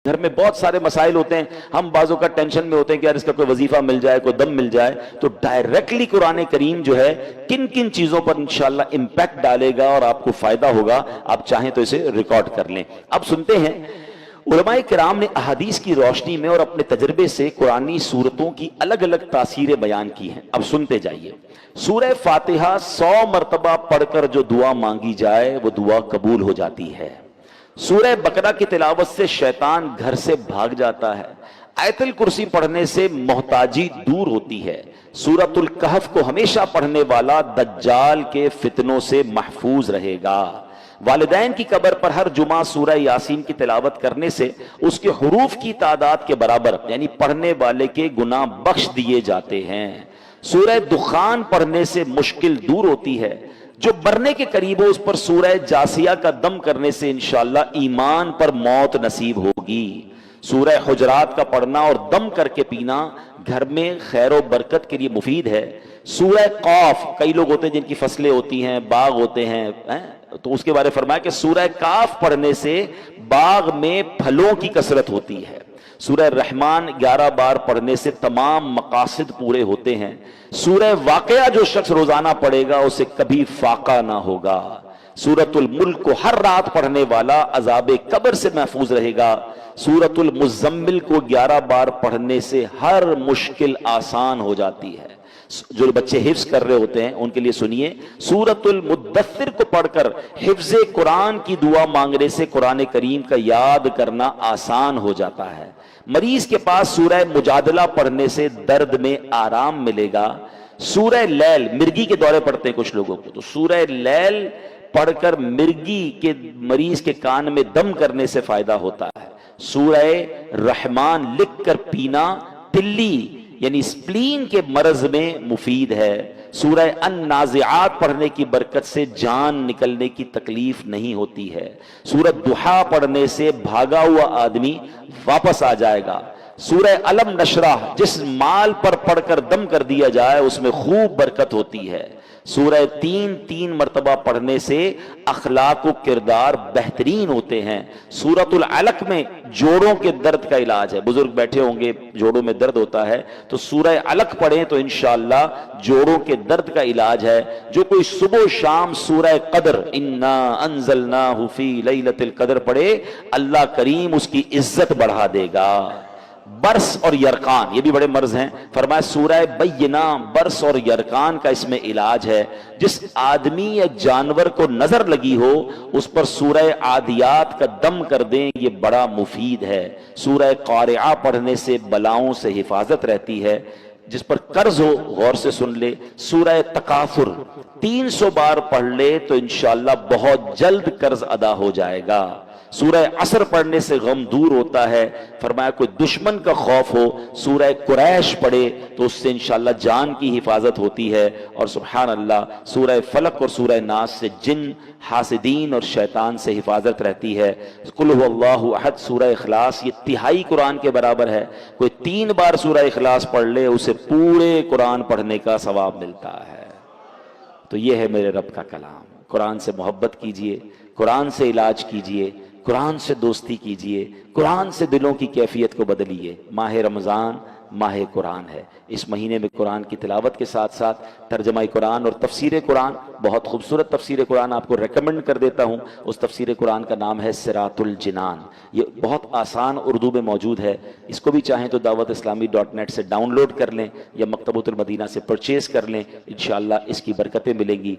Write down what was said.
گھر میں بہت سارے مسائل ہوتے ہیں، ہم بعضوں کا ٹینشن میں ہوتے ہیں کہ یار اس کا کوئی وظیفہ مل جائے، کوئی دم مل جائے، تو ڈائریکٹلی قرآن کریم جو ہے کن کن چیزوں پر انشاءاللہ امپیکٹ ڈالے گا اور آپ کو فائدہ ہوگا، آپ چاہیں تو اسے ریکارڈ کر لیں۔ اب سنتے ہیں علماء کرام نے احادیث کی روشنی میں اور اپنے تجربے سے قرآنی سورتوں کی الگ الگ تاثیریں بیان کی ہیں۔ اب سنتے جائیے۔ سورہ فاتحہ 100 مرتبہ پڑھ کر جو دعا مانگی جائے وہ دعا قبول ہو جاتی ہے۔ سورہ بقرہ کی تلاوت سے شیطان گھر سے بھاگ جاتا ہے۔ آیت الکرسی پڑھنے سے محتاجی دور ہوتی ہے۔ سورۃ الکہف کو ہمیشہ پڑھنے والا دجال کے فتنوں سے محفوظ رہے گا۔ والدین کی قبر پر ہر جمعہ سورہ یاسین کی تلاوت کرنے سے اس کے حروف کی تعداد کے برابر یعنی پڑھنے والے کے گناہ بخش دیے جاتے ہیں۔ سورہ دخان پڑھنے سے مشکل دور ہوتی ہے۔ جو مرنے کے قریب ہو اس پر سورہ جاسیہ کا دم کرنے سے انشاءاللہ ایمان پر موت نصیب ہوگی۔ سورہ حجرات کا پڑھنا اور دم کر کے پینا گھر میں خیر و برکت کے لیے مفید ہے۔ سورہ قاف، کئی لوگ ہوتے ہیں جن کی فصلیں ہوتی ہیں، باغ ہوتے ہیں، تو اس کے بارے فرمایا کہ سورہ کاف پڑھنے سے باغ میں پھلوں کی کثرت ہوتی ہے۔ سورہ رحمان 11 بار پڑھنے سے تمام مقاصد پورے ہوتے ہیں۔ سورہ واقعہ جو شخص روزانہ پڑھے گا اسے کبھی فاقہ نہ ہوگا۔ سورۃ الملک کو ہر رات پڑھنے والا عذاب قبر سے محفوظ رہے گا۔ سورۃ المزمل کو 11 بار پڑھنے سے ہر مشکل آسان ہو جاتی ہے۔ جو بچے حفظ کر رہے ہوتے ہیں ان کے لیے سنیے، سورۃ المدثر کو پڑھ کر حفظ قرآن کی دعا مانگنے سے قرآن کریم کا یاد کرنا آسان ہو جاتا ہے۔ مریض کے پاس سورہ مجادلہ پڑھنے سے درد میں آرام ملے گا۔ سورہ لیل، مرگی کے دورے پڑھتے ہیں کچھ لوگوں کو، تو سورہ لیل پڑھ کر مرگی کے مریض کے کان میں دم کرنے سے فائدہ ہوتا ہے۔ سورہ رحمان لکھ کر پینا تلی یعنی سپلین کے مرض میں مفید ہے۔ سورہ النازعات پڑھنے کی برکت سے جان نکلنے کی تکلیف نہیں ہوتی ہے۔ سورۃ ضحیٰ پڑھنے سے بھاگا ہوا آدمی واپس آ جائے گا۔ سورہ علم نشرح جس مال پر پڑھ کر دم کر دیا جائے اس میں خوب برکت ہوتی ہے۔ سورہ 3 مرتبہ پڑھنے سے اخلاق و کردار بہترین ہوتے ہیں۔ سورۃ العلق میں جوڑوں کے درد کا علاج ہے۔ بزرگ بیٹھے ہوں گے، جوڑوں میں درد ہوتا ہے تو سورہ علق پڑھیں تو انشاءاللہ جوڑوں کے درد کا علاج ہے۔ جو کوئی صبح و شام سورہ قدر انا انزلناہ فی لیلۃ القدر پڑھے اللہ کریم اس کی عزت بڑھا دے گا۔ برس اور یرقان یہ بھی بڑے مرض ہیں، فرمایا سورہ بینہ برس اور یرقان کا اس میں علاج ہے۔ جس آدمی یا جانور کو نظر لگی ہو اس پر سورہ عادیات کا دم کر دیں، یہ بڑا مفید ہے۔ سورہ قارعہ پڑھنے سے بلاؤں سے حفاظت رہتی ہے۔ جس پر قرض ہو غور سے سن لے، سورہ تکاثر 300 بار پڑھ لے تو انشاءاللہ بہت جلد قرض ادا ہو جائے گا۔ سورہ عصر پڑھنے سے غم دور ہوتا ہے۔ فرمایا کوئی دشمن کا خوف ہو سورہ قریش پڑھے تو اس سے انشاءاللہ جان کی حفاظت ہوتی ہے۔ اور سبحان اللہ سورہ فلق اور سورہ ناس سے جن، حاسدین اور شیطان سے حفاظت رہتی ہے۔ قل هو اللہ احد سورہ اخلاص یہ تہائی قرآن کے برابر ہے۔ کوئی 3 بار سورہ اخلاص پڑھ لے اسے پورے قرآن پڑھنے کا ثواب ملتا ہے۔ تو یہ ہے میرے رب کا کلام۔ قرآن سے محبت کیجئے، قرآن سے علاج کیجئے، قرآن سے دوستی کیجئے، قرآن سے دلوں کی کیفیت کو بدلیے۔ ماہ رمضان ماہ قرآن ہے۔ اس مہینے میں قرآن کی تلاوت کے ساتھ ساتھ ترجمہ قرآن اور تفسیر قرآن، بہت خوبصورت تفسیر قرآن آپ کو ریکمنڈ کر دیتا ہوں۔ اس تفسیر قرآن کا نام ہے صراط الجنان، یہ بہت آسان اردو میں موجود ہے۔ اس کو بھی چاہیں تو dawatIslami.net سے ڈاؤن لوڈ کر لیں یا مکتبۃ المدینہ سے پرچیز کر لیں، انشاءاللہ اس کی برکتیں ملیں گی۔